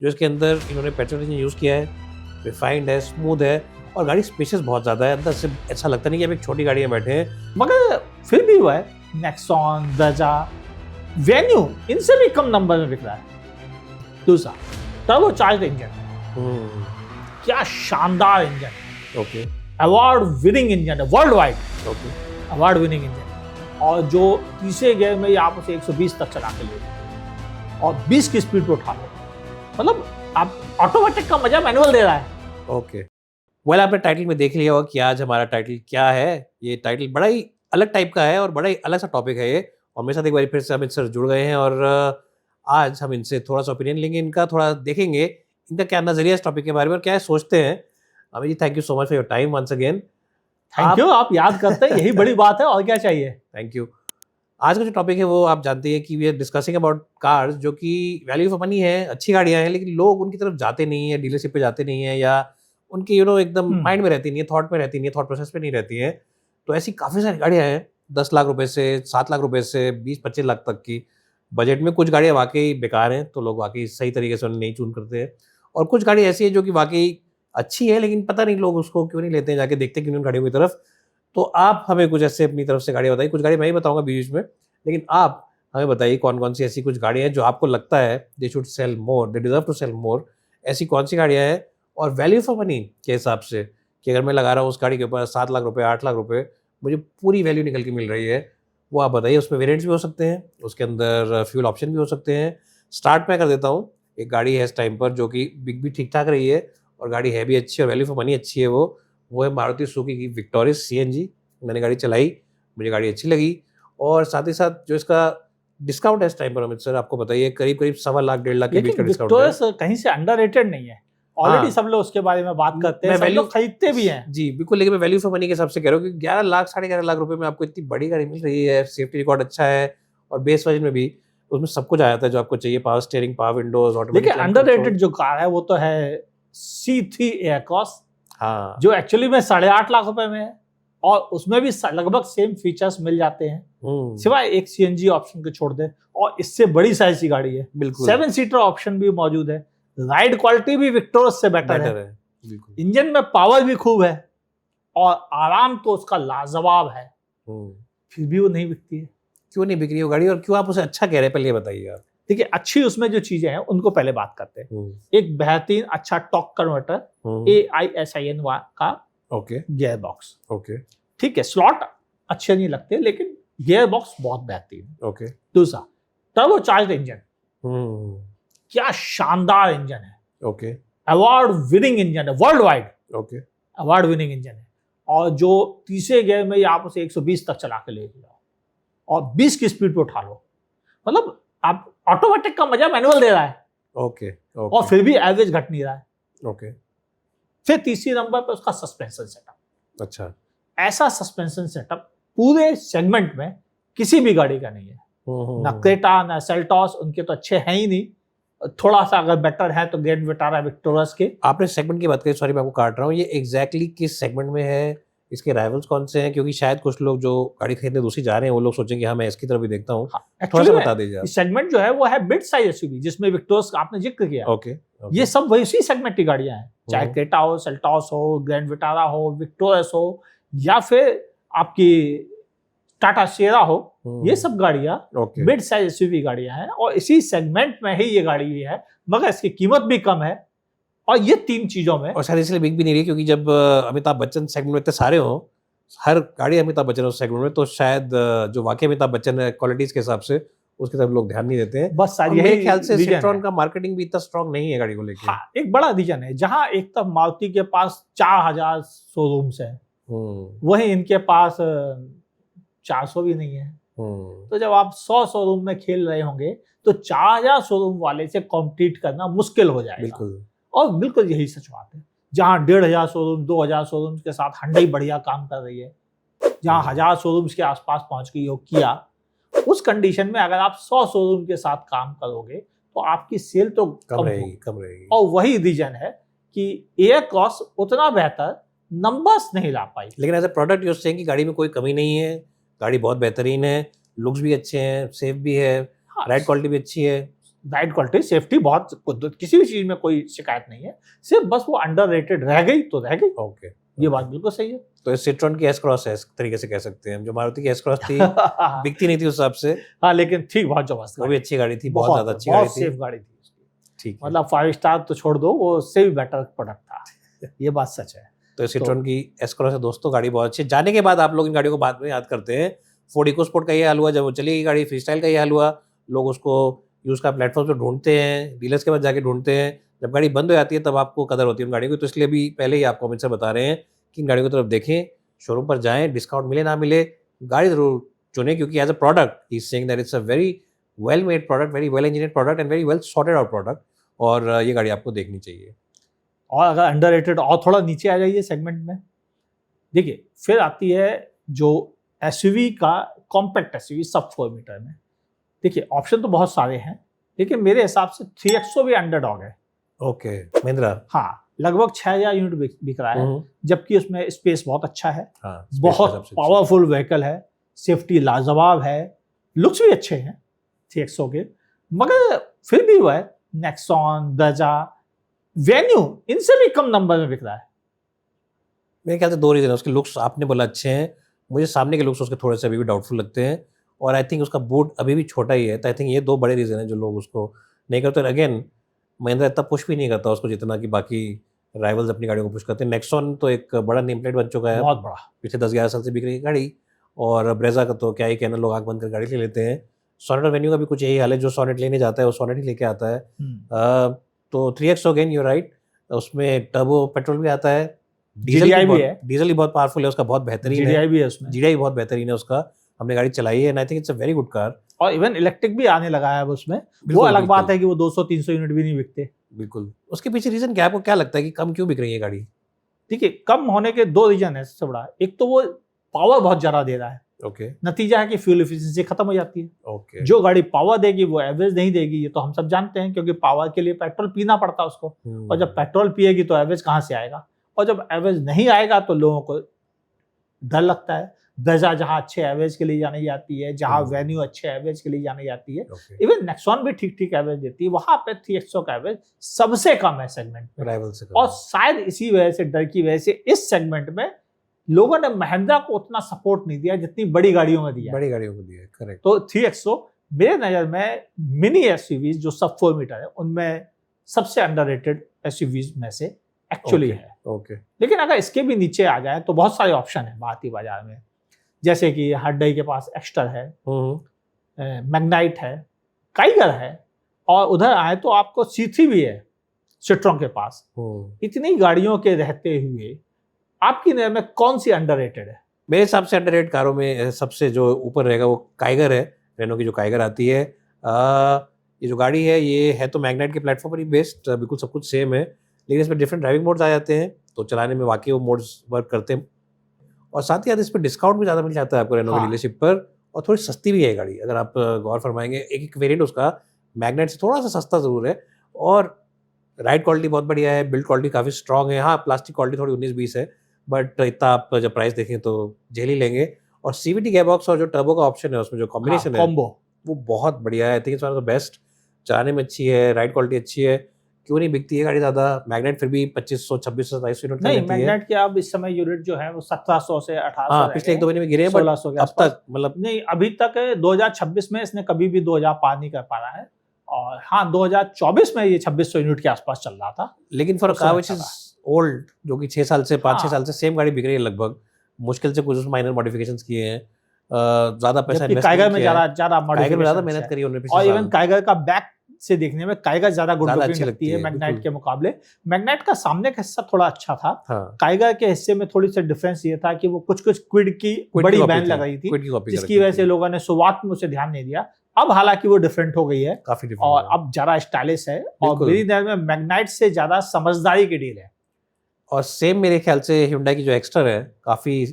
जो इसके अंदर इन्होंने पेट्रोल इंजन यूज़ किया है, रिफाइंड है, स्मूथ है और गाड़ी स्पेशियस बहुत ज़्यादा है। अंदर से ऐसा लगता नहीं कि आप एक छोटी गाड़ी में बैठे हैं। मगर फिर भी हुआ है नेक्सॉन, ब्रेजा, वेन्यू इनसे भी कम नंबर में बिक रहा है। दूसरा टर्बो चार्ज इंजन, क्या शानदार engine, okay award winning engine है, world wide okay award winning engine. और जो तीसरे गियर में आप उसे 120 तक चला के ले और 20 की स्पीड पे उठा लो। मतलब आप ऑटोमेटिक का मजा मैनुअल दे रहा है। ओके वेल आपने टाइटल में देख लिया होगा कि आज हमारा टाइटल क्या है। ये टाइटल बड़ा ही अलग टाइप का है और बड़ा ही अलग सा टॉपिक है ये। और मेरे साथ एक बार फिर से अमित सर जुड़ गए हैं और आज हम इनसे थोड़ा सा ओपिनियन लेंगे, इनका थोड़ा देखेंगे इनका क्या नजरिया इस टॉपिक के बारे में और क्या सोचते हैं। Amit ji, thank you so much for your time once again. Thank you, आप याद करते हैं, यही बड़ी बात है, और क्या चाहिए। Thank you. आज का जो टॉपिक है वो आप जानते हैं कि we are discussing about cars जो कि वैल्यू फॉर मनी है, अच्छी गाड़ियां हैं, लेकिन लोग उनकी तरफ जाते नहीं है, डीलरशिप पे जाते नहीं है या उनकी एकदम माइंड में रहती नहीं है, थॉट में रहती नहीं है, थॉट प्रोसेस पे नहीं रहती है। तो ऐसी काफ़ी सारी गाड़ियां हैं 10 लाख रुपए से 7 लाख रुपए से 20-25 लाख तक की बजट में। कुछ गाड़ियां वाकई बेकार हैं तो लोग वाकई सही तरीके से उन्हें नहीं चून करते हैं, और कुछ गाड़ी ऐसी है जो कि वाकई अच्छी है लेकिन पता नहीं लोग उसको क्यों नहीं लेते हैं, जाके देखते क्यों नहीं उन गाड़ियों की तरफ। तो आप हमें कुछ ऐसे अपनी तरफ से गाड़ियाँ बताइए। कुछ गाड़ी मैं ही बताऊंगा बीच में, लेकिन आप हमें बताइए कौन कौन सी ऐसी कुछ गाड़ियाँ हैं जो आपको लगता है they should sell more, they deserve to sell more. ऐसी कौन सी गाड़ियाँ हैं और वैल्यू फॉर मनी के हिसाब से कि अगर मैं लगा रहा हूँ उस गाड़ी के ऊपर 7 लाख रुपए 8 लाख रुपए, मुझे पूरी वैल्यू निकल के मिल रही है, वो आप बताइए। उसमें वेरिएंट्स भी हो सकते हैं, उसके अंदर फ्यूल ऑप्शन भी हो सकते हैं। स्टार्ट मैं कर देता हूँ। एक गाड़ी है इस टाइम पर जो कि बिक भी ठीक ठाक रही है और गाड़ी है भी अच्छी और वैल्यू फॉर मनी अच्छी है। वो है मारुति सुजुकी की विक्टोरिस CNG। मैंने गाड़ी चलाई, मुझे गाड़ी अच्छी लगी और साथ ही साथ जो इसका डिस्काउंट है इस टाइम पर अमित सर आपको बताइए करीब 1.25 लाख 1.5 लाख के बीच का डिस्काउंट है। विक्टोरियस कहीं से अंडररेटेड नहीं है, ऑलरेडी सब लोग उसके बारे में बात करते हैं, सब लोग खरीदते भी हैं। जी बिल्कुल, लेकिन मैं वैल्यू फॉर मनी के हिसाब से कह रहा हूँ कि 11 लाख 11.5 लाख रुपए में आपको इतनी बड़ी गाड़ी मिल रही है, सेफ्टी रिकॉर्ड अच्छा है और बेस वर्जन में भी उसमें सब कुछ आ जाता है जो आपको चाहिए, power steering, power Windows, automatic. देखिए अंडररेटेड जो कार है वो तो है C3 एयरक्रॉस, हाँ, जो एक्चुअली में 8.5 लाख रुपए में है और उसमें भी लगभग सेम फीचर्स मिल जाते हैं, सिवाय एक CNG ऑप्शन को छोड़ दे। और इससे बड़ी साइज की गाड़ी है, बिल्कुल 7 सीटर ऑप्शन भी मौजूद है, राइड क्वालिटी भी विक्टोरियस से बेटर है। बिल्कुल। इंजन में पावर भी खूब है और आराम तो उसका लाजवाब है, फिर भी वो नहीं बिकती है। क्यों नहीं बिक रही वो गाड़ी और क्यों आप उसे अच्छा कह रहे हैं, पहले ये बताइए आप। देखिए अच्छी उसमें जो चीजें हैं उनको पहले बात करते हैं। एक बेहतरीन अच्छा टॉर्क कन्वर्टर AISIN का गियर बॉक्स, ठीक है, स्लॉट अच्छे नहीं लगते लेकिन गियर बॉक्स बहुत बेहतरीन। दूसरा टर्बो चार्ज इंजन, क्या शानदार इंजन है, अवार्ड विनिंग इंजन है, world wide award winning engine है। और जो तीसरे गियर में आप उसे 120 तक चला के ले जाओ और 20 की स्पीड पे उठा लो। मतलब आप ऑटोमेटिक का मजा मैनुअल दे रहा है। और फिर भी एवरेज घट नहीं रहा है। फिर तीसरी नंबर पे उसका सस्पेंशन सेटअप। अच्छा, ऐसा सस्पेंशन सेटअप पूरे सेगमेंट में किसी भी गाड़ी का नहीं है। ना क्रेटा ना सेल्टॉस, उनके तो अच्छे हैं ही नहीं, थोड़ा सा अगर बेटर है तो ग्रैंड विटारा विक्टोरियस के। आपने सेगमेंट की बात करी, सॉरी मैं आपको काट रहा हूँ, ये एग्जैक्टली किस सेगमेंट में है, इसके राइवल्स कौन से हैं? क्योंकि शायद कुछ लोग जो गाड़ी खरीदने दूसरी जा रहे हैं वो लोग सोचेंगे हाँ मैं इसकी तरफ भी देखता हूँ। थोड़ा सा बता दीजिए। सेगमेंट जो है वो है मिड साइज SUV, जिसमें विक्टोरियस आपने जिक्र किया। ये सब वही उसी सेगमेंट की गाड़ियां हैं, चाहे क्रेटा हो, सेल्टॉस हो, ग्रैंड विटारा हो, विक्टोरियस हो या फिर आपकी टाटा सिएरा हो, ये सब गाड़ियां मिड साइज SUV गाड़ियां हैं और इसी सेगमेंट में ही ये गाड़ी भी है, मगर इसकी कीमत भी कम है। और ये तीन चीजों में, और शायद इसलिए बिक भी नहीं रही क्योंकि जब अमिताभ बच्चन सेगमेंट में इतने सारे हों, हर गाड़ी अमिताभ बच्चन उस सेगमेंट में, तो शायद जो वाकई अमिताभ बच्चन है क्वालिटीज के हिसाब से उसकी तरफ लोग ध्यान नहीं देते हैं। बस मेरे ख्याल से सिट्रॉन का मार्केटिंग भी इतना स्ट्रांग नहीं है गाड़ी को लेकर। हाँ, एक बड़ा रीजन है, जहां एक तब मारुति के पास 4000 शोरूम्स है, वहीं इनके पास 400 भी नहीं है। तो जब आप 100 शोरूम में खेल रहे होंगे तो 4000 शोरूम वाले से कॉम्पीट करना मुश्किल हो जाएगा। बिल्कुल। और बिल्कुल यही सच बात है, जहां 1500 शोरूम 2000 शोरूम के साथ Hyundai बढ़िया काम कर रही है, जहां 1000 शोरूम्स के आसपास पहुंच गई हो किया, उस कंडीशन में अगर आप 100 शोरूम के साथ काम करोगे तो आपकी सेल तो कम रहेगी। और वही रीजन है कि एयर क्रॉस उतना बेहतर नंबर्स नहीं ला पाई। लेकिन एज ए प्रोडक्ट यूज से कि गाड़ी में कोई कमी नहीं है, गाड़ी बहुत बेहतरीन है, लुक्स भी अच्छे हैं, सेफ भी है, राइड क्वालिटी भी अच्छी है, राइट क्वालिटी, सेफ्टी बहुत, किसी भी चीज में कोई शिकायत नहीं है, सिर्फ बस वो अंडररेटेड रह गई तो रह गई। ओके, ये बात बिल्कुल सही है। तो सिट्रॉन की एस क्रॉस है, इस तरीके से कह सकते हैं, जो मारुति की एस क्रॉस थी बिकती नहीं थी उस हिसाब से। हाँ, लेकिन ठीक, बहुत जबरदस्त, वो भी अच्छी गाड़ी थी, बहुत ज्यादा अच्छी गाड़ी थी, सेफ गाड़ी थी उसकी। ठीक, मतलब 5 स्टार तो छोड़ दो, वो उससे भी बेटर प्रोडक्ट था, ये बात सच है। तो सिट्रॉन की एस क्रॉस है दोस्तों, गाड़ी बहुत अच्छी। जाने के बाद आप लोग इन गाड़ियों को बाद में याद करते हैं। फोर्ड इकोस्पोर्ट का ये हाल हुआ, जब वो चली गई गाड़ी, फ्री स्टाइल का ये हाल हुआ, लोग उसको यूज का प्लेटफॉर्म पे ढूंढते हैं, डीलर्स के पास जाके ढूंढते हैं, जब गाड़ी बंद हो जाती है तब आपको कदर होती है उन गाड़ियों की। तो इसलिए भी पहले ही आपको कमेंट से बता रहे हैं कि इन गाड़ियों की तरफ देखें, शोरूम पर जाएं, डिस्काउंट मिले ना मिले, गाड़ी जरूर चुनें, क्योंकि as a product he is saying that it's a very well made product, very well engineered product and very well sorted out product, और ये गाड़ी आपको देखनी चाहिए। और अगर अंडररेटेड और थोड़ा नीचे आ जाइए सेगमेंट में, देखिए फिर आती है जो एसयूवी का कॉम्पैक्ट एसयूवी सब 4 मीटर में। देखिए ऑप्शन तो बहुत सारे हैं, लेकिन मेरे हिसाब से 3XO भी अंडरडॉग है। ओके, महिंद्रा, हाँ, लगभग 6000 यूनिट बिक रहा है, जबकि उसमें स्पेस बहुत अच्छा है, हाँ, बहुत पावरफुल व्हीकल है, सेफ्टी लाजवाब है, लुक्स भी अच्छे हैं 3XO के, मगर फिर भी वह नेक्सॉन, ब्रेजा, वेन्यू इनसे भी कम नंबर में बिक रहा है। मेरे ख्याल से 2 रीजन है। उसके लुक्स आपने बोला अच्छे हैं, मुझे सामने के लुक्स उसके थोड़े से अभी भी डाउटफुल लगते हैं, और आई थिंक उसका बूट अभी भी छोटा ही है। तो आई थिंक ये 2 बड़े रीजन है जो लोग उसको नहीं करते। अगेन महिंद्रा इतना पुश भी नहीं करता उसको जितना कि बाकी राइवल्स अपनी गाड़ियों को पुश करते हैं। नेक्सॉन तो एक बड़ा नेम प्लेट बन चुका है, बहुत बड़ा, पिछले 10-11 साल से बिक रही है गाड़ी, और ब्रेजा का तो क्या ही कहना, लोग आंख बंद कर गाड़ी ले लेते हैं। सोनेट और वेन्यू का भी कुछ यही हाल है, जो सोनेट लेने जाता है वो सोनेट ही लेके आता है। तो 3XO अगेन यू राइट, उसमें टर्बो पेट्रोल भी आता है, GDI भी है, डीजल ही बहुत पावरफुल है उसका, बहुत बेहतरीन है, GDI भी है उसमें, GDI बहुत बेहतरीन है उसका, हमने गाड़ी चलाई है and I think it's a very good car. और इवन इलेक्ट्रिक भी आने लगा है अब उसमें, वो अलग बात है कि वो 200-300 यूनिट भी नहीं बिकते। बिल्कुल, उसके पीछे रीजन क्या, आपको क्या लगता है कि कम क्यों बिक रही है गाड़ी? देखिए कम होने के 2 रीजन है सबसे बड़ा। एक तो वो पावर बहुत ज्यादा दे रहा है, ओके, नतीजा है कि फ्यूल एफिशिएंसी खत्म हो जाती है। ओके, जो गाड़ी पावर देगी वो एवरेज नहीं देगी, ये तो हम सब जानते हैं, क्योंकि पावर के लिए पेट्रोल पीना पड़ता है उसको, और जब पेट्रोल पिएगी तो एवरेज कहाँ से आएगा, और जब एवरेज नहीं आएगा तो लोगों को डर लगता है। ब्रेजा जहाँ अच्छे एवरेज के लिए जानी जाती है, जहाँ वेन्यू अच्छे एवरेज के लिए जानी जाती है, इवन नेक्सॉन भी ठीक ठीक एवरेज देती है, वहां पे 3XO का एवरेज सबसे कम है सेगमेंट में, राइवल से कम। और शायद इसी वजह से, डर की वजह से, इस सेगमेंट में लोगों ने महिंद्रा को उतना सपोर्ट नहीं दिया जितनी बड़ी गाड़ियों में दिया, बड़ी गाड़ियों को दिया, करेक्ट। तो 3XO मेरे नजर में मिनी एसयूवीज जो सब 4 मीटर है उनमें सबसे अंडररेटेड एसयूवीज में से एक्चुअली है। ओके, लेकिन अगर इसके भी नीचे आ जाए तो बहुत सारे ऑप्शन है भारतीय बाजार में, जैसे कि हार्डई के पास एक्स्टर है, मैग्नाइट है, काइगर है, और उधर आए तो आपको C3 भी है सिट्रॉन के पास। इतनी गाड़ियों के रहते हुए आपकी नजर में कौन सी अंडररेटेड है? मेरे हिसाब से अंडररेटेड कारों में सबसे जो ऊपर रहेगा वो काइगर है, रेनो की जो काइगर आती है। ये जो गाड़ी है ये है तो मैग्नाइट के प्लेटफॉर्म पर ही बेस्ड, बिल्कुल सब कुछ सेम है, लेकिन इसमें डिफरेंट ड्राइविंग मोड्स आ जाते हैं, तो चलाने में वाकई वो मोड्स वर्क करते हैं, और साथ ही साथ इस पर डिस्काउंट भी ज़्यादा मिल जाता है आपको रेनो की डीलरशिप पर, और थोड़ी सस्ती भी है गाड़ी, अगर आप गौर फरमाएंगे। एक वेरिएंट उसका मैग्नाइट से थोड़ा सा सस्ता ज़रूर है, और राइड क्वालिटी बहुत बढ़िया है, बिल्ड क्वालिटी काफ़ी स्ट्रॉग है। हाँ, प्लास्टिक क्वालिटी थोड़ी 19-20 है, बट इतना आप जब प्राइस देखें तो झेल ही लेंगे। और CVT गेयरबॉक्स और जो टर्बो का ऑप्शन है उसमें जो कॉम्बिनेशन है कॉम्बो, वो बहुत बढ़िया है। I think it's one of the best, चलाने में अच्छी है, राइड क्वालिटी अच्छी है, क्यों नहीं बिकती है गाड़ी ज़्यादा। मैग्नेट फिर भी 2500, 2600, 2700 यूनिट नहीं, मैग्नेट के अब इस समय यूनिट जो है वो 1700 से 1800, हाँ, पिछले 1-2 महीने में गिरे हैं, 1600 के अब तक मतलब नहीं, अभी तक 2026 में इसने कभी भी 2000 पार नहीं कर पा रहा है, और हाँ 2024 में ये 2600 यूनिट के आसपास चल रहा था। लेकिन for car which is old, जो कि 6 साल से 5-6 साल से सेम गाड़ी बिक रही है लगभग, मुश्किल से कुछ माइनर मॉडिफिकेशंस किए हैं, ज़्यादा पैसा इन्वेस्ट काइगर में ज़्यादा ज़्यादा मेहनत करी उन्होंने, और इवन काइगर का बैक से देखने में काइगर ज़्यादा गुड लुकिंग अच्छी लगती है मैग्नाइट के मुकाबले। मैग्नाइट का सामने का हिस्सा थोड़ा अच्छा था, हाँ, काइगर के हिस्से में थोड़ी सी डिफरेंस ये था कि वो कुछ क्विड की बड़ी बैन लग रही थी, जिसकी वजह से लोगों ने शुरुआत में उसे ध्यान नहीं दिया। अब हालांकि वो डिफरेंट हो गई है, काफी डिफरेंट, और अब ज्यादा स्टाइलिश है, और मेरी नजर में मैग्नाइट से ज्यादा समझदारी की डील है। और सेम मेरे ख्याल से Hyundai की जो एक्स्टर है, काफी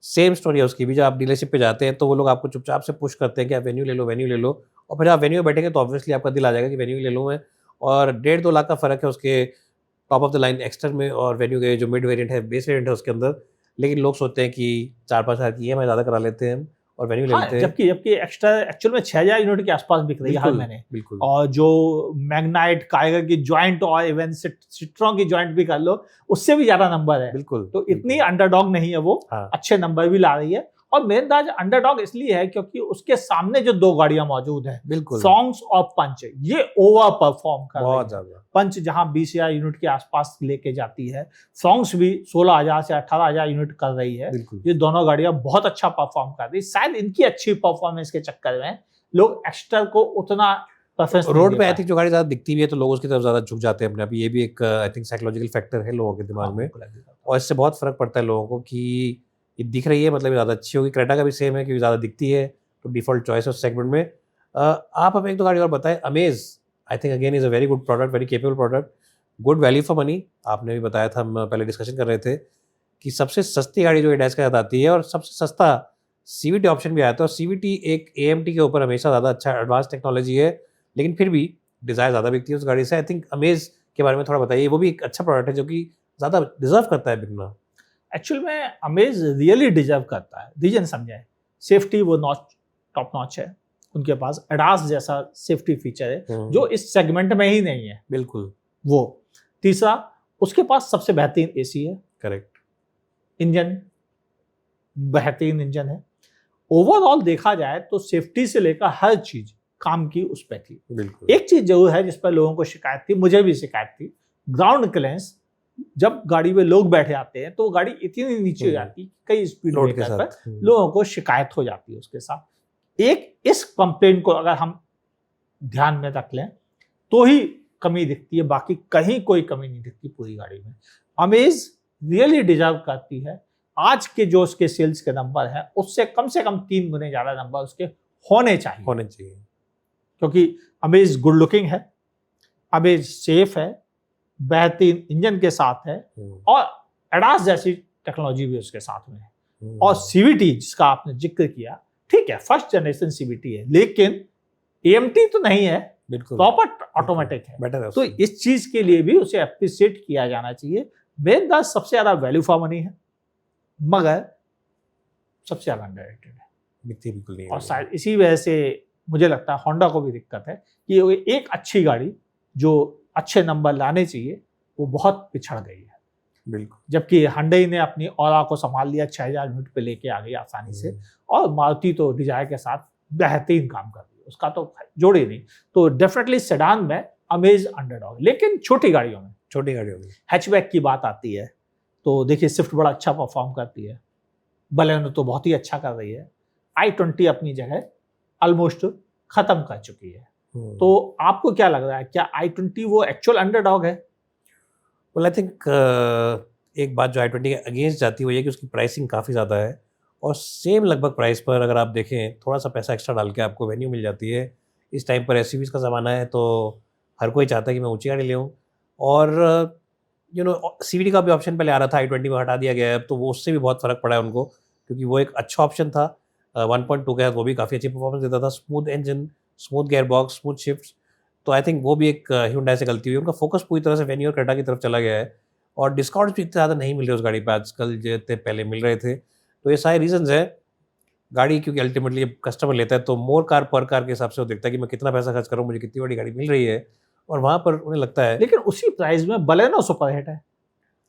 सेम स्टोरी है उसकी भी। जब आप डीलरशिप पे जाते हैं तो वो लोग आपको चुपचाप से पुश करते हैं कि आप वेन्यू ले लो, वेन्यू ले लो, और फिर आप वेन्यू में बैठेंगे तो ऑब्वियसली आपका दिल आ जाएगा कि वेन्यू ले लूँ मैं। और 1.5-2 लाख का फर्क है उसके top of the line Exter में और वेन्यू के जो मिड वेरिएंट है, बेस वेरिएंट है उसके अंदर। लेकिन लोग सोचते हैं कि 4-5 हज़ार की EMI ज़्यादा करा लेते हैं हम, और वेन्यू ले हाँ, लेते हैं। जबकि एक्स्ट्रा एक्चुअल में 6000 यूनिट के आसपास बिक रही है हर महीने। बिल्कुल। और जो मैग्नाइट काइगर की जॉइंट और इवन सिट्रॉन की जॉइंट भी कर लो, उससे भी ज्यादा नंबर है। बिल्कुल। तो इतनी अंडरडॉग नहीं है वो, हाँ। अच्छे नंबर भी ला रही है। और मेन दाज अंडरडॉग इसलिए है क्योंकि उसके सामने जो दो गाड़ियां मौजूद हैं, बिल्कुल, फ्रॉन्क्स और पंच, ये ओवर परफॉर्म कर रही बहुत है। ज्यादा। पंच जहां 20,000 यूनिट के आसपास लेके जाती है, फ्रॉन्क्स भी 16,000 से 18,000 यूनिट कर रही है। बिल्कुल। ये दोनों गाड़ियां बहुत अच्छा परफॉर्म कर रही है। शायद इनकी अच्छी परफॉर्मेंस के चक्कर में लोग एक्स्टर को उतना प्रेफरेंस नहीं रोड दे पे आई पाए। थिंक जो गाड़ी ज्यादा दिखती भी है तो लोग उसकी तरफ ज्यादा झुक जाते हैं अपने आप। ये भी एक आई थिंक साइकोलॉजिकल फैक्टर है लोगों के दिमाग हाँ, में, बिल्कुल agree करता हूँ। और इससे बहुत फर्क पड़ता है लोगों को कि ये दिख रही है मतलब ये ज़्यादा अच्छी होगी। क्रेटा का भी सेम है कि ज़्यादा दिखती है तो डिफ़ॉल्ट चॉइस है उस सेगमेंट में। आप हमें एक दो गाड़ी और बताएं। Amaze I think again is a very good product, very capable product, good value for money. आपने भी बताया था, हम पहले डिस्कशन कर रहे थे कि सबसे सस्ती गाड़ी जो एडास के साथ आती है और सबसे सस्ता CVT ऑप्शन भी आया था। और CVT एक AMT के ऊपर हमेशा ज़्यादा अच्छा एडवांस टेक्नोलॉजी है, लेकिन फिर भी डिज़ायर ज़्यादा बिकती है उस गाड़ी से। आई थिंक अमेज़ के बारे में थोड़ा बताइए। वो भी एक अच्छा प्रोडक्ट है जो कि ज़्यादा डिजर्व करता है बिकना। एक्चुअल में अमेज रियली डिजर्व करता है। रीजन समझाएं, सेफ्टी वो नॉच टॉप नॉच है, उनके पास एडास जैसा सेफ्टी फीचर है जो इस सेगमेंट में ही नहीं है। बिल्कुल। वो तीसरा, उसके पास सबसे बेहतरीन AC है। करेक्ट। इंजन बेहतरीन इंजन है। ओवरऑल देखा जाए तो सेफ्टी से लेकर हर चीज काम की उस पे थी। बिल्कुल। एक चीज जरूर है जिस पर लोगों को शिकायत थी, मुझे भी शिकायत थी, ग्राउंड क्लियरेंस। जब गाड़ी में लोग बैठे आते हैं तो गाड़ी इतनी नीचे हो जाती है, कई स्पीड लोड के ब्रेकर पर साथ लोगों को शिकायत हो जाती है उसके साथ। एक इस कंप्लेंट को अगर हम ध्यान में रख लें तो ही कमी दिखती है, बाकी कहीं कोई कमी नहीं दिखती पूरी गाड़ी में। अमेज रियली डिजर्व करती है। आज के जो उसके सेल्स के नंबर है उससे कम से कम 3 गुने ज्यादा नंबर उसके होने चाहिए, क्योंकि अमेज गुड लुकिंग है, अमेज सेफ है, बेहतरीन इंजन के साथ है और एडास जैसी टेक्नोलॉजी भी उसके साथ में है। और CVT जिसका आपने जिक्र किया, ठीक है फर्स्ट जनरेशन CVT है, लेकिन AMT तो नहीं है, प्रॉपर ऑटोमेटिक है। बेटर है तो इस चीज के लिए भी उसे अप्रिशिएट किया जाना चाहिए। मेन बात सबसे ज्यादा वैल्यू फॉर मनी है, मगर सबसे ज्यादा अंडररेटेड है। बिल्कुल नहीं। और शायद इसी वजह से मुझे लगता है होंडा को भी दिक्कत है कि एक अच्छी गाड़ी जो अच्छे नंबर लाने चाहिए वो बहुत पिछड़ गई है। बिल्कुल। जबकि Hyundai ने अपनी ऑरा को संभाल लिया, 6000 यूनिट पे लेके आ गई आसानी से, और मारुति तो डिजायर के साथ बेहतरीन काम कर रही है, उसका तो जोड़ ही नहीं। तो डेफिनेटली सेडान में अमेज अंडरडॉग, लेकिन छोटी गाड़ियों में हैचबैक की बात आती है तो देखिए स्विफ्ट बड़ा अच्छा परफॉर्म करती है, बलेनो तो बहुत ही अच्छा कर रही है, i20 अपनी जगह ऑलमोस्ट खत्म कर चुकी है। तो आपको क्या लग रहा है, क्या i20 वो एक्चुअल अंडरडॉग है? वेल आई थिंक एक बात जो i20 के अगेंस्ट जाती है वो ये कि उसकी प्राइसिंग काफ़ी ज़्यादा है, और सेम लगभग प्राइस पर अगर आप देखें थोड़ा सा पैसा एक्स्ट्रा डाल के आपको वेन्यू मिल जाती है। इस टाइम पर SUVs का ज़माना है तो हर कोई चाहता है कि मैं ऊँची गाड़ी ले लूँ, और CVT का भी ऑप्शन पहले आ रहा था, i20 में हटा दिया गया है, तो वो उससे भी बहुत फ़र्क पड़ा है उनको, क्योंकि वो एक अच्छा ऑप्शन था। 1.2 का वो भी काफ़ी अच्छी परफॉर्मेंस देता था, smooth engine, smooth gear box, smooth shifts. तो आई थिंक वो भी एक Hyundai से गलती हुई, उनका फोकस पूरी तरह से वेन्यू और क्रेटा की तरफ चला गया है, और डिस्काउंट्स भी इतने ज़्यादा नहीं मिल रहे उस गाड़ी पे आजकल जितने पहले मिल रहे थे। तो ये सारे रीजंस है। गाड़ी क्योंकि अल्टीमेटली कस्टमर लेता है तो मोर कार पर कार के हिसाब से वो देखता है कि मैं कितना पैसा खर्च करूँ, मुझे कितनी बड़ी गाड़ी मिल रही है, और वहाँ पर उन्हें लगता है। लेकिन उसी प्राइस में बलेनो सुपर हिट है।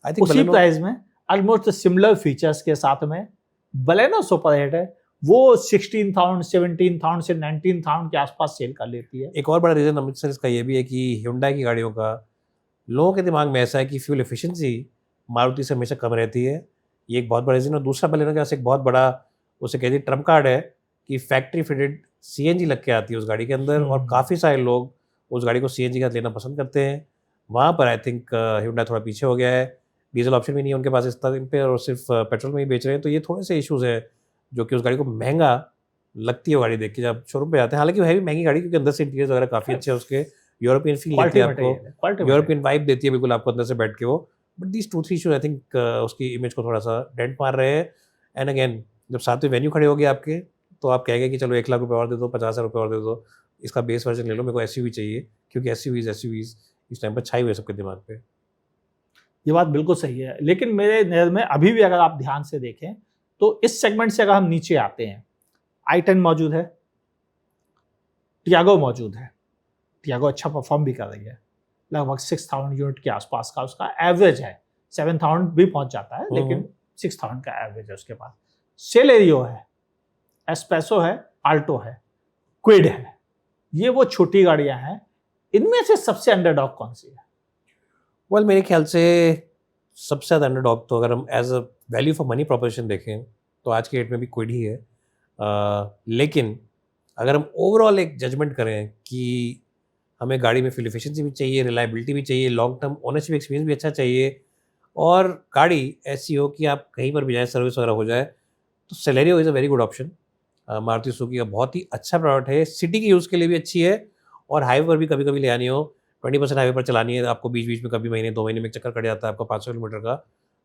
आई थिंक उसी प्राइस में ऑलमोस्ट सिमिलर फीचर्स के साथ में बलेनो सुपर हिट है, वो 16,000, 17,000 से 19,000 के आसपास सेल कर लेती है। एक और बड़ा रीजन अमित सर इसका ये भी है कि Hyundai की गाड़ियों का लोगों के दिमाग में ऐसा है कि फ्यूल एफिशिएंसी मारुति से हमेशा कम रहती है, ये एक बहुत बड़ा रीजन। और दूसरा बलेनो के पास एक बहुत बड़ा उसे कहते हैं ट्रम्प कार्ड है कि फैक्ट्री फिटेड CNG लग के आती है उस गाड़ी के अंदर, और काफ़ी सारे लोग उस गाड़ी को CNG के साथ लेना पसंद करते हैं। वहाँ पर आई थिंक Hyundai थोड़ा पीछे हो गया है, डीजल ऑप्शन भी नहीं है उनके पास इस टाइम पे, और सिर्फ पेट्रोल में ही बेच रहे हैं। तो ये थोड़े से इशूज़ हैं जो कि उस गाड़ी को महंगा लगती है वो गाड़ी देख के जब शोरूम पे जाते हैं। हालांकि वो है भी महंगी गाड़ी, क्योंकि अंदर से इंटीरियर वगैरह काफ़ी अच्छे हैं उसके, यूरोपियन फील देती है आपको, यूरोपियन वाइब देती है बिल्कुल आपको अंदर से बैठ के वो। But these 2-3 issues I think उसकी इमेज को थोड़ा सा डेंट मार रहे हैं। एंड अगेन जब साथ में वेन्यू खड़े हो गए आपके तो आप कहेंगे कि चलो 1 लाख रुपये और दे दो, 50,000 रुपये और दे दो, इसका बेस वर्जन ले लो, मेरे को SUV चाहिए, क्योंकि SUVs इस टाइम पर छाई हुए सबके दिमाग पे। ये बात बिल्कुल सही है, लेकिन मेरे नज़र में अभी भी अगर आप ध्यान से देखें तो इस सेगमेंट से अगर हम नीचे आते हैं i10 मौजूद है, टियागो मौजूद है। टियागो अच्छा परफॉर्म भी कर रही है, लगभग 6000 यूनिट के आसपास का उसका एवरेज है, 7000 भी पहुंच जाता है, लेकिन 6000 का एवरेज है उसके पास। सेलेरियो है, एस्प्रेसो है, आल्टो है, क्विड है, ये वो छोटी गाड़ियां हैं। इनमें से सबसे अंडरडॉग कौन सी है? वेल मेरे ख्याल से सबसे ज़्यादा अंडरडॉग तो अगर हम as a value for money proportion देखें तो आज के डेट में भी क्विड ही है। लेकिन अगर हम ओवरऑल एक जजमेंट करें कि हमें गाड़ी में फ्यूल एफिशिएंसी भी चाहिए, रिलायबिलिटी भी चाहिए, लॉन्ग टर्म ओनरशिप एक्सपीरियंस भी अच्छा चाहिए, और गाड़ी ऐसी हो कि आप कहीं पर भी जाएँ, सर्विस वगैरह हो जाए, तो Celerio is a very good option. Maruti Suzuki का बहुत ही अच्छा प्रोडक्ट है, सिटी के यूज़ के लिए भी अच्छी है, और हाईवे पर भी कभी कभी ले आनी हो, 20% हाईवे पर चलानी है आपको, बीच बीच में कभी महीने 2 महीने में एक चक्कर कट जाता है आपका 500 किलोमीटर का,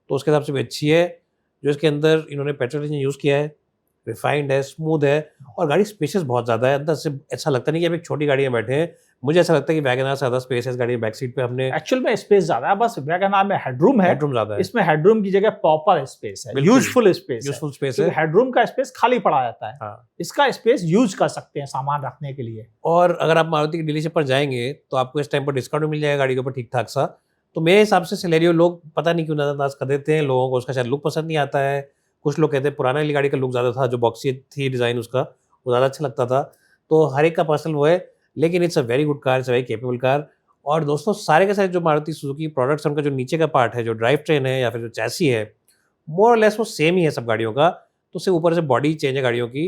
तो उसके हिसाब से भी अच्छी है। जो इसके अंदर इन्होंने पेट्रोल इंजन यूज़ किया है, रिफाइंड है, स्मूथ है, और गाड़ी स्पेशियस बहुत ज़्यादा है। अंदर से ऐसा लगता नहीं कि आप एक छोटी गाड़ी में बैठे हैं। मुझे ऐसा लगता है कि वैगन आर से ज़्यादा स्पेस है इस गाड़ी में, बैक सीट पे हमने एक्चुअल में स्पेस ज्यादा है, बस वैगन आर में हेडरूम है, हेडरूम ज़्यादा है, इसमें हेडरूम की जगह प्रॉपर स्पेस है, बिल्कुल, यूजफुल स्पेस यूजफुल स्पेस है। है। हेडरूम का स्पेस खाली पड़ा रहता है, हाँ, इसका स्पेस यूज कर सकते हैं सामान रखने के लिए। और अगर आप मारुति की डीलरशिप पर जाएंगे तो आपको इस टाइम पर डिस्काउंट मिल जाएगा गाड़ी के ऊपर ठीक ठाक सा। तो मेरे हिसाब से सेलेरियो लोग पता नहीं क्यों नज़रअंदाज कर देते हैं, लोगों को उसका शायद लुक पसंद नहीं आता है। कुछ लोग कहते हैं पुराना वाली गाड़ी का लुक ज़्यादा था, जो बॉक्सी थी डिज़ाइन उसका, वो ज़्यादा अच्छा लगता था। तो हर एक का पर्सनल वो है, लेकिन it's a very good car, it's a very capable car. और दोस्तों सारे के सारे जो मारुति सुजुकी प्रोडक्ट्स हैं, उनका जो नीचे का पार्ट है, जो ड्राइव ट्रेन है या फिर जो चैसी है, मोर और लेस वो सेम ही है सब गाड़ियों का। तो सिर्फ ऊपर से बॉडी चेंज है गाड़ियों की।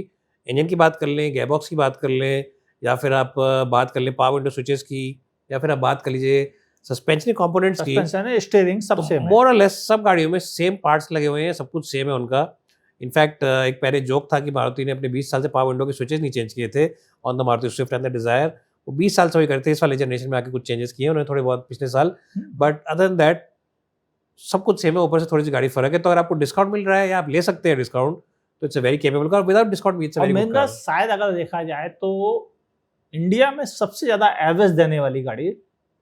इंजन की बात कर लें, गेयरबॉक्स की बात कर लें, या फिर आप बात कर लें पावर विंडो स्विचेस की, या फिर आप बात कर लीजिए सस्पेंशन कंपोनेंट्स की, सस्पेंशन है, स्टीयरिंग सब सेम है। मोर और लेस सब गाड़ियों में सेम पार्ट्स लगे हुए हैं, सब कुछ सेम है उनका। इनफैक्ट एक पहले जोक था कि मारुति ने अपने 20 साल से पावर विंडो के स्विचेस नहीं चेंज किए थे on the Maruti Swift and the desire. वो 20 साल से वही करते हैं, इस वाले जनरेशन में आके कुछ चेंजेस किए उन्होंने थोड़े बहुत पिछले साल, बट अदर देन दैट सब कुछ सेम है। ऊपर से थोड़ी सी गाड़ी फर्क है, तो अगर आपको डिस्काउंट मिल रहा है या आप ले सकते हैं डिस्काउंट, तो it's a very capable car. Without discount भी इट्स अ वेरी गुड महंगा कार। शायद अगर देखा जाए तो इंडिया में सबसे ज्यादा एवरेज देने वाली गाड़ी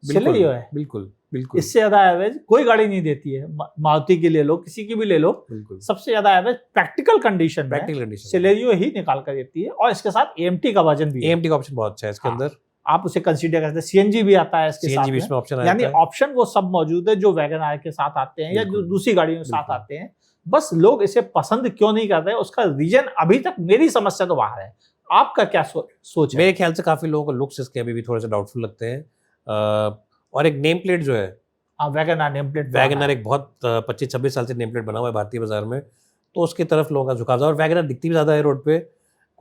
सेलेरियो है। बिल्कुल बिल्कुल, इससे ज्यादा एवरेज कोई गाड़ी नहीं देती है। मारुति की ले लो, किसी की भी ले लो, बिल्कुल सबसे ज्यादा average practical condition practical condition Celerio ही निकाल कर देती है। और इसके साथ एएमटी का वर्जन भी है, एएमटी का ऑप्शन बहुत अच्छा है इसके हाँ, अंदर, आप उसे कंसीडर करते हैं। सीएनजी भी आता है इसके सीएनजी भी साथ इसमें ऑप्शन में, आता यानी है। ऑप्शन वो सब मौजूद है जो वैगन आर के साथ आते हैं या जो बिल्कुल, दूसरी गाड़ियों के साथ बिल्कुल। आते हैं। बस लोग इसे पसंद क्यों नहीं करते हैं, उसका रीजन अभी तक मेरी समझ से तो बाहर है। आपका क्या सोच है? मेरे ख्याल से काफी लोगों को लुक्स इसके अभी भी थोड़े से डाउटफुल लगते हैं, और एक नेम प्लेट जो है, Wagon R name plate, Wagon R एक बहुत 25-26 साल से नेम प्लेट बना हुआ है भारतीय बाजार में, तो उसकी तरफ लोगों का झुकाव है। और वैगन आर दिखती भी ज़्यादा है रोड पे,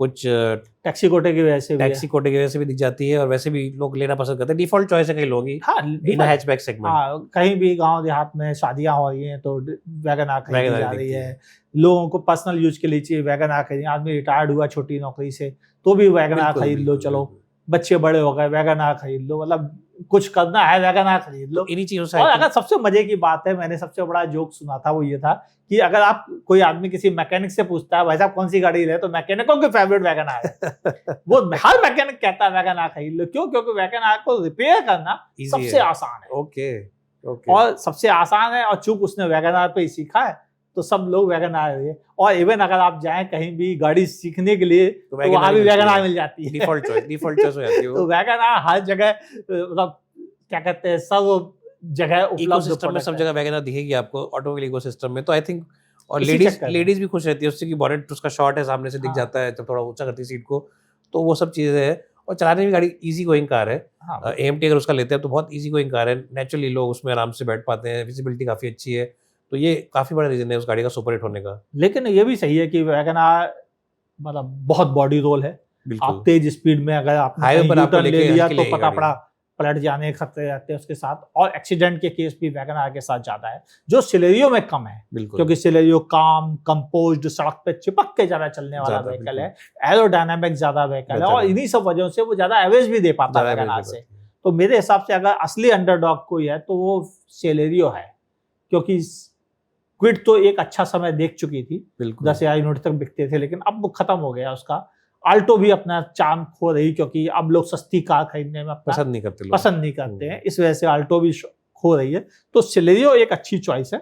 कुछ टैक्सी कोटे की वजह से भी टैक्सी कोटे की वजह से भी दिख जाती है, और वैसे भी लोग लेना पसंद करते हैं। डिफॉल्ट चॉइस है कई लोगों की हाँ, इन हैचबैक सेगमेंट। हाँ, कहीं भी गांव देहात में शादियां हो रही हैं तो वैगन आर खरीदी वैगन आर जा रही दिखती है। लोगों को पर्सनल यूज के लिए चाहिए वैगन आर खरीदी। आदमी रिटायर्ड हुआ छोटी नौकरी से तो भी वैगन आर बिल्कुल, खरीद लो, बिल्कुल, चलो बिल्कुल। बच्चे बड़े हो गए वैगन आर खरीद लो, मतलब कुछ करना है वैगन आर खरीद लो। इन्हीं चीज़ों से और अगर सबसे मजे की बात है, मैंने सबसे बड़ा जोक सुना था, वो ये था कि अगर आप कोई आदमी किसी मैकेनिक से पूछता है भाई साहब कौन सी गाड़ी ले, तो मैकेनिकों के फेवरेट वैगन आर है। वो हर मैकेनिक कहता है वैगन आर खरीद लो। क्यों? क्योंकि वैगन आर को रिपेयर करना Easy सबसे है। आसान है, ओके ओके, और सबसे आसान है, और चूंकि उसने वैगन आर पे ही सीखा है तो सब लोग वैगन आर है। और इवन अगर आप जाएं कहीं भी गाड़ी सीखने के लिए तो वहां भी वैगन आर मिल जाती है। डिफॉल्ट चॉइस हो जाती है वो। तो वैगन आर हर जगह, मतलब क्या कहते हैं, सब जगह उपलब्ध इकोसिस्टम में product सब है। जगह वैगन आर दिखेगी आपको, ऑटोमोबाइल इकोसिस्टम में। तो आई थिंक, और इसी लेडीज चक्कर में। लेडीज भी खुश रहती है उससे कि बॉनेट उसका शॉर्ट है, सामने से दिख हाँ। जाता है तो थोड़ा ऊंचा करती है सीट को, तो वो सब चीज़ें हैं। और चलाने में गाड़ी इजी गोइंग कार है। हाँ, एएमटी अगर उसका लेते हैं तो बहुत इजी गोइंग कार है, नेचुरली लोग उसमें आराम से बैठ पाते हैं, विजिबिलिटी काफ़ी अच्छी है, तो ये काफ़ी बड़ा रीज़न है उस गाड़ी का सुपर हिट होने का। लेकिन ये भी सही है कि वैगन आर मतलब बहुत बॉडी रोल है। बिल्कुल, आप तेज स्पीड में अगर आपने हाईवे कहीं पर आपको U-turn लेके ले लिया हल्की तो लगेगी पता गाड़ी। पड़ा पलट जाने के खतरे रहते हैं उसके साथ, और एक्सीडेंट के केस भी वैगन आर के साथ ज्यादा है, जो सिलेरियो में कम है। बिल्कुल, क्योंकि सिलेरियो काम, कंपोज्ड, सड़क पे चिपक के ज्यादा चलने वाला ज्यादा, व्हीकल बिल्कुल। है, एरोडायनामिक ज्यादा व्हीकल है, बेहतर और है। इन्हीं सब वजहों से वो ज्यादा एवरेज भी दे पाता है ज़्यादा वैगन आर average से। दे पाती है। तो मेरे हिसाब से अगर असली अंडरडॉग कोई है तो वो सेलेरियो है, क्योंकि क्विड तो एक अच्छा समय देख चुकी थी, बिल्कुल 10,000 यूनिट तक बिकते थे, लेकिन अब वो खत्म हो गया उसका। आल्टो भी अपना चार्म खो रही, क्योंकि अब लोग सस्ती कार खरीदने में अपना पसंद नहीं करते लोग। पसंद नहीं करते हैं, इस वजह से आल्टो भी खो रही है। तो सिलेरियो एक अच्छी चॉइस है।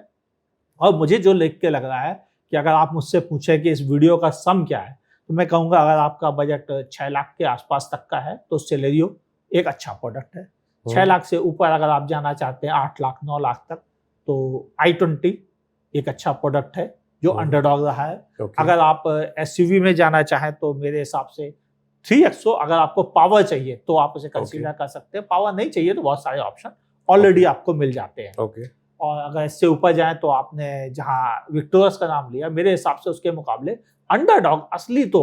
और मुझे जो लिख के लग रहा है कि अगर आप मुझसे पूछे कि इस वीडियो का सम क्या है, तो मैं कहूँगा अगर आपका बजट 6 लाख के आसपास तक का है तो सेलेरियो एक अच्छा प्रोडक्ट है। 6 लाख से ऊपर अगर आप जाना चाहते हैं 8 लाख 9 लाख तक तो i20 एक अच्छा प्रोडक्ट है जो अंडरडॉग रहा है। अगर आप एसयूवी में जाना चाहें तो मेरे हिसाब से 3XO, अगर आपको पावर चाहिए तो आप उसे कंसीडर कर सकते हैं। पावर नहीं चाहिए तो बहुत सारे ऑप्शन ऑलरेडी आपको मिल जाते हैं। और अगर इससे ऊपर जाएं तो आपने जहां विक्टोरस का नाम लिया, मेरे हिसाब से उसके मुकाबले अंडरडॉग असली तो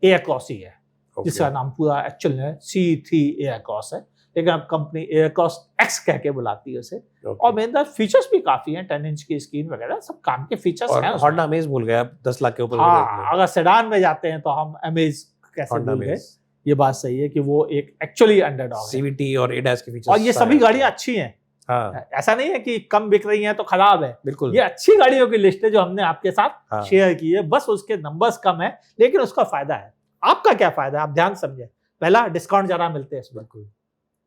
एयर क्रॉस ही है, जिसका नाम पूरा एक्चुअल में C3 एयर क्रॉस है, लेकिन अब कंपनी एयर क्रॉस X कह के बुलाती है उसे। और मेरे अंदर फीचर्स भी काफी हैं, 10 इंच की स्क्रीन वगैरह सब काम के फीचर्स हैं। होंडा अमेज भूल गए आप 10 लाख के ऊपर। हाँ, अगर सेडान में जाते हैं तो हम अमेज कैसे भूल गए, ये बात सही है कि वो एक एक्चुअली अंडरडॉग है। CVT और ADAS के फीचर्स और ये सभी गाड़ियां अच्छी हैं। हाँ, ऐसा नहीं है कि कम बिक रही हैं तो खराब है, बिल्कुल। ये अच्छी गाड़ियों की लिस्ट है जो हमने आपके साथ शेयर की है, बस उसके नंबर्स कम है लेकिन उसका फायदा है। आपका क्या फायदा है आप ध्यान समझे। पहला, डिस्काउंट ज्यादा मिलते हैं इसमें।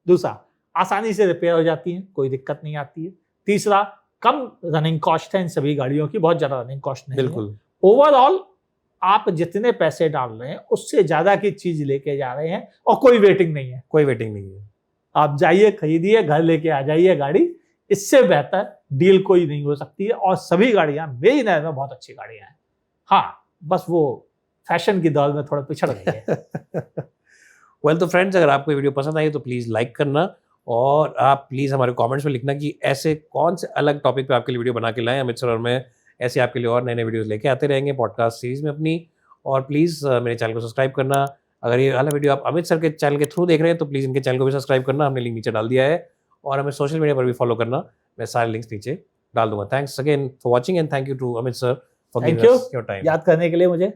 दूसरा, आसानी से रिपेयर हो जाती है, कोई दिक्कत नहीं आती है। तीसरा, कम रनिंग कॉस्ट है इन सभी गाड़ियों की, बहुत ज्यादा रनिंग कॉस्ट नहीं है। ओवरऑल आप जितने पैसे डाल रहे हैं उससे ज्यादा की चीज लेके जा रहे हैं और कोई वेटिंग नहीं है। कोई वेटिंग नहीं है। आप जाइए, खरीदिए, घर लेके आ जाइए गाड़ी। इससे बेहतर डील कोई नहीं हो सकती है। और सभी गाड़ियां मेरी नजर में बहुत अच्छी गाड़ियां हैं। हाँ, बस वो फैशन की दौर में थोड़ा पिछड़ गई है। वेल, तो फ्रेंड्स, अगर आपको वीडियो पसंद आई तो प्लीज़ लाइक करना और आप प्लीज़ हमारे कमेंट्स में लिखना कि ऐसे कौन से अलग टॉपिक पे आपके लिए वीडियो बना के लाएं। अमित सर और मैं ऐसे आपके लिए और नए नए वीडियोस लेके आते रहेंगे पॉडकास्ट सीरीज में अपनी। और प्लीज़ मेरे चैनल को सब्सक्राइब करना। अगर ये वाला वीडियो आप अमित सर के चैनल के थ्रू देख रहे हैं तो प्लीज़ इनके चैनल को भी सब्सक्राइब करना, हमने लिंक नीचे डाल दिया है। और हमें सोशल मीडिया पर भी फॉलो करना, मैं सारे लिंक्स नीचे डाल दूंगा। Thanks again for watching and thank you to Amit sir for giving us your time. याद करने के लिए मुझे